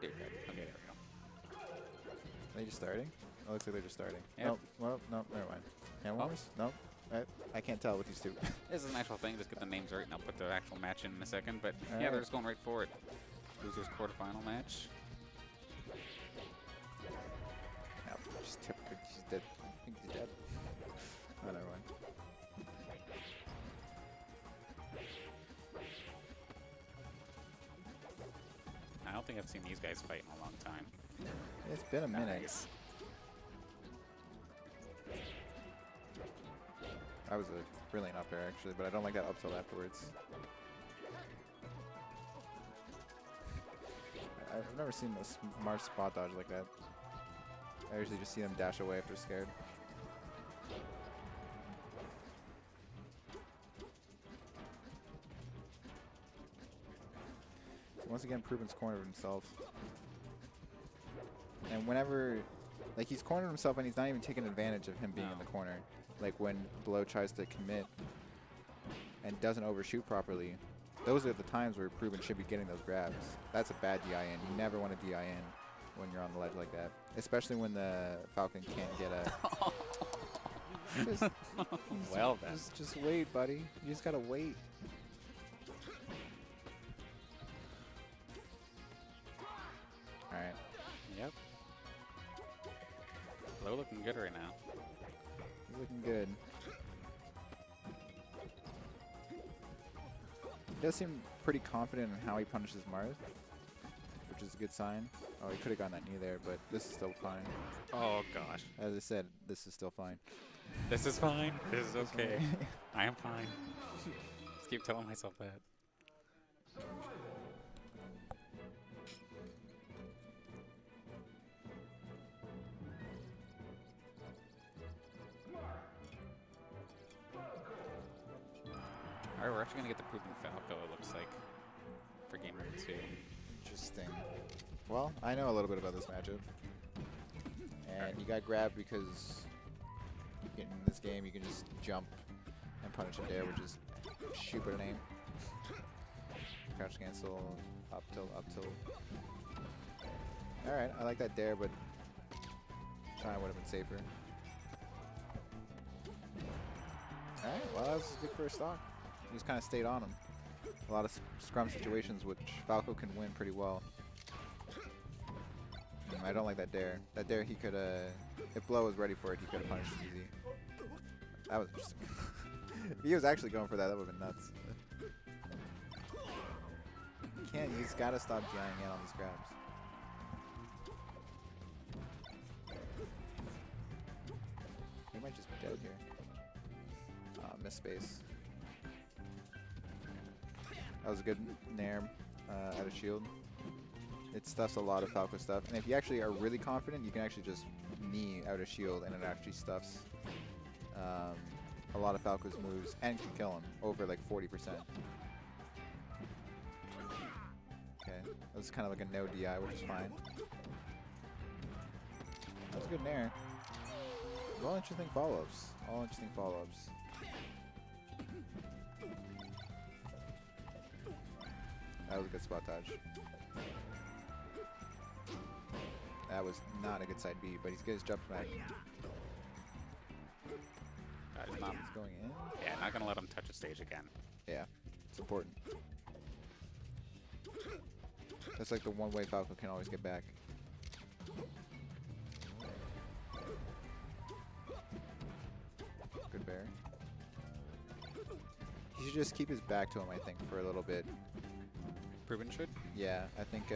dear God. Okay, there we go. Are they just starting? Oh, looks like they're just starting. Yep. Nope. Well, nope. Never mind. Hand warmers? Nope. I can't tell with these two. This is an actual thing. Just get the names right, and I'll put the actual match in a second. But All yeah, right. they're just going right for it. Losers quarterfinal match. Nope. Just typical. She's dead. I think he's dead. Oh, never mind. I don't think I've seen these guys fight in a long time. It's been a minute. Nice. That was a brilliant up air, actually, but I don't like that up tilt afterwards. I've never seen a smart spot dodge like that. I usually just see them dash away if they're scared. So once again, Pruben's cornered himself. And whenever, like, he's cornered himself and he's not even taking advantage of him being in the corner. Like when Blow tries to commit and doesn't overshoot properly, those are the times where Pruben should be getting those grabs. That's a bad DI in. You never want to DI in when you're on the ledge like that, especially when the Falcon can't get a... Well then. Just wait, buddy. You just gotta wait. All right. Yep. Blow looking good right now. Looking good. He does seem pretty confident in how he punishes Marth, which is a good sign. Oh, he could have gotten that knee there, but this is still fine. Oh gosh. As I said, this is still fine. This is fine. This is okay. I am fine. Just keep telling myself that. Alright, we're actually going to get the Pruben Falco, it looks like, for game number 2. Interesting. Well, I know a little bit about this matchup. And he got grabbed because in this game you can just jump and punish a dare, which is super name. Crouch cancel, up tilt, up tilt. Alright, I like that dare, but China would have been safer. Alright, well that was a good first stock. He just kind of stayed on him. A lot of scrum situations which Falco can win pretty well. I don't like that dare. That dare he could if Blow was ready for it, he could have punished it easy. That was interesting. If he was actually going for that, that would have been nuts. He's got to stop DIing in on these grabs. He might just be dead here. Miss space. That was a good nair out of shield. It stuffs a lot of Falco stuff. And if you actually are really confident, you can actually just knee out of shield and it actually stuffs a lot of Falco's moves and can kill him over like 40%. Okay, that was kind of like a no DI, which is fine. That was a good nair. All interesting follow-ups. All interesting follow-ups. That was a good spot dodge. That was not a good side B, but he's good his jump back. That is not, He's going in. yeah, not going to let him touch a stage again. Yeah, it's important. That's like the one way Falco can always get back. Good bear. He should just keep his back to him, I think, for a little bit. Pruben should? Yeah, I think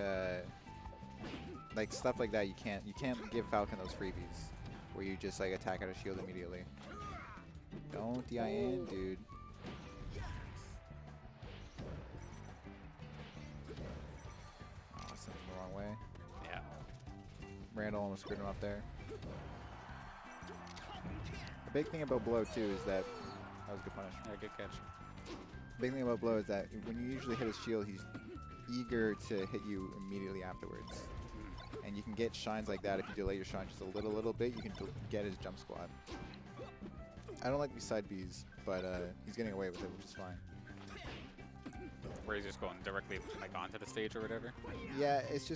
like stuff like that you can't give Falcon those freebies where you just like attack out of shield immediately. Don't DI in, dude. Oh, sent him the wrong way. Yeah. Randall almost screwed him up there. The big thing about Blow too is that was a good punish. Yeah, good catch. The big thing about Blow is that when you usually hit his shield, he's eager to hit you immediately afterwards. And you can get shines like that if you delay your shine just a little bit. You can get his jump squat. I don't like these side Bs, but he's getting away with it, which is fine. where he's just going directly like onto the stage or whatever. Yeah, it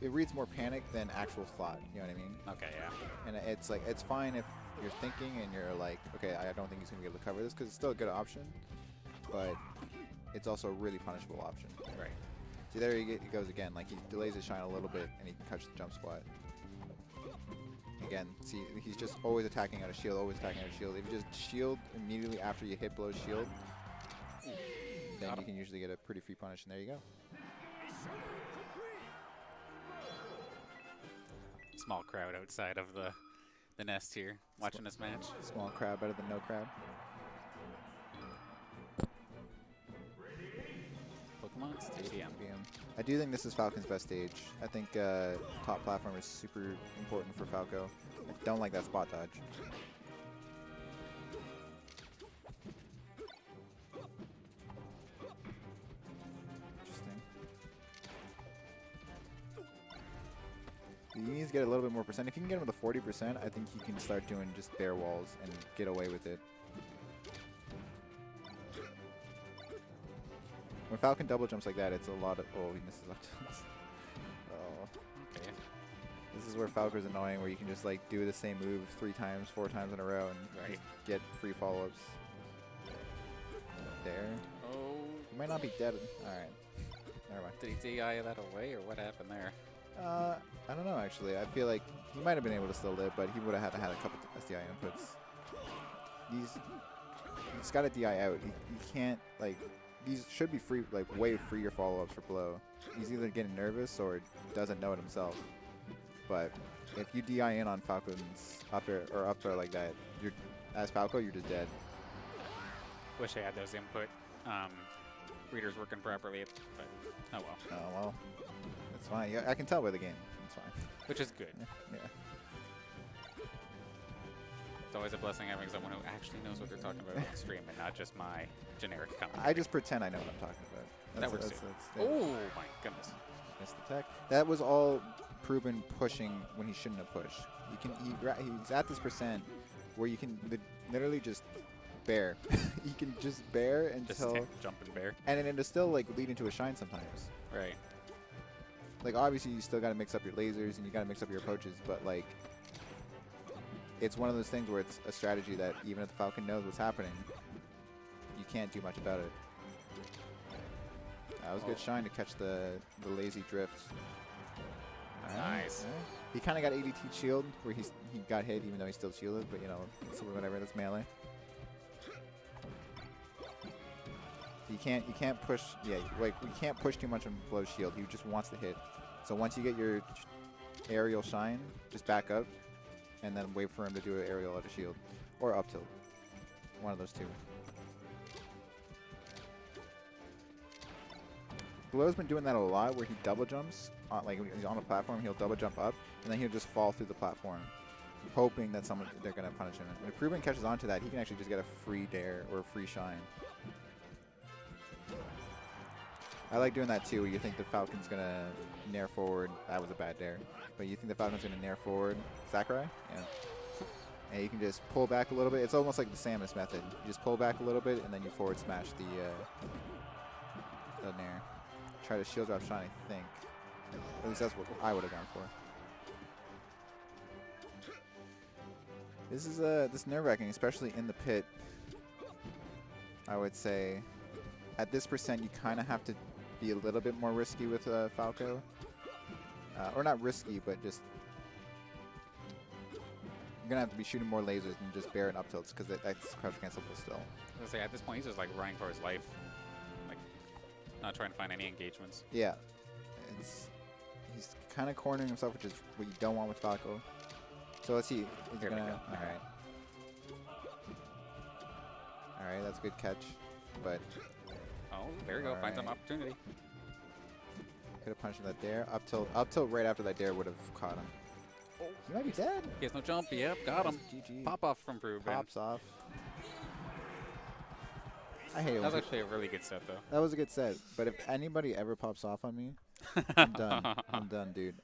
reads more panic than actual thought. You know what I mean? Okay, yeah. And it's like it's fine if you're thinking and you're like, okay, I don't think he's gonna be able to cover this because it's still a good option, but it's also a really punishable option. Right. See, there he goes again. Like, he delays his shine a little bit, and he can catch the jump squat. Again, see, he's just always attacking out of shield, always attacking out of shield. If you just shield immediately after you hit below shield, then you can usually get a pretty free punish, and there you go. Small crowd outside of the nest here, watching this match. Small crowd better than no crowd. Pokemon Stadium. I do think this is Falcon's best stage. I think top platform is super important for Falco. I don't like that spot dodge. Interesting. He needs to get a little bit more percent. If you can get him to 40%, I think he can start doing just bare walls and get away with it. When Falcon double jumps like that, it's a lot of... Oh, he misses up tilts. Oh. Okay. This is where Falco's annoying, where you can just like do the same move 3 times, 4 times in a row and just get free follow-ups. There. Oh. He might not be dead. Alright. Never mind. Did he DI that away, or what happened there? I don't know, actually. I feel like he might have been able to still live, but he would have had to have a couple SDI inputs. He's got to DI out. He can't, like... These should be free, like way freer follow-ups for Blow. He's either getting nervous or doesn't know it himself. But if you DI in on Falcon's up air or up throw like that, as Falco, you're just dead. Wish I had those input readers working properly, but oh well. Oh well, that's fine. I can tell by the game. It's fine. Which is good. Yeah. It's always a blessing having someone who actually knows what they're talking about on stream and not just my generic comment. I just pretend I know what I'm talking about. That works too. Oh my goodness. Missed the tech. That was all Pruben pushing when he shouldn't have pushed. He's at this percent where you can literally just bear. You can just bear until... Just jump and bear. And then it'll still like lead into a shine sometimes. Right. Like obviously you still got to mix up your lasers and you got to mix up your approaches, but like... It's one of those things where it's a strategy that even if the Falcon knows what's happening, you can't do much about it. That was a good shine to catch the lazy drift. Nice. He kind of got ADT shield where he got hit even though he's still shielded, but you know, so whatever, that's melee. You can't push, like we can't push too much on Blow shield. He just wants to hit. So once you get your aerial shine, just back up. And then wait for him to do an aerial out of shield. Or up tilt. One of those two. Blow's been doing that a lot where he double jumps. Like when he's on a platform, he'll double jump up. And then he'll just fall through the platform. Hoping that they're going to punish him. And if Pruben catches onto that, he can actually just get a free dare or a free shine. I like doing that too, where you think the Falcon's going to nair forward. That was a bad dare. But you think the Falcon's going to nair forward Sakurai? Yeah. And you can just pull back a little bit. It's almost like the Samus method. You just pull back a little bit, and then you forward smash the nair. Try to shield drop shine, I think. At least that's what I would have gone for. This is this nerve-wracking, especially in the pit. I would say at this percent, you kind of have to be a little bit more risky with Falco. Or not risky, but just you're gonna have to be shooting more lasers than just bear and up tilts because that's crouch cancelable still. I was gonna say at this point he's just like running for his life, like not trying to find any engagements. Yeah, he's kind of cornering himself, which is what you don't want with Falco. So let's see. All right, that's a good catch, but oh, there you go. Find some opportunity. Could have punched him that dare. Up tilt right after that dare would have caught him. Oh, he might be dead. He has no jump. Yep, got him. GG. Pop off from Pruben. Pops off. I hate it. That was actually a really good set, though. That was a good set. But if anybody ever pops off on me, I'm done. I'm done, dude.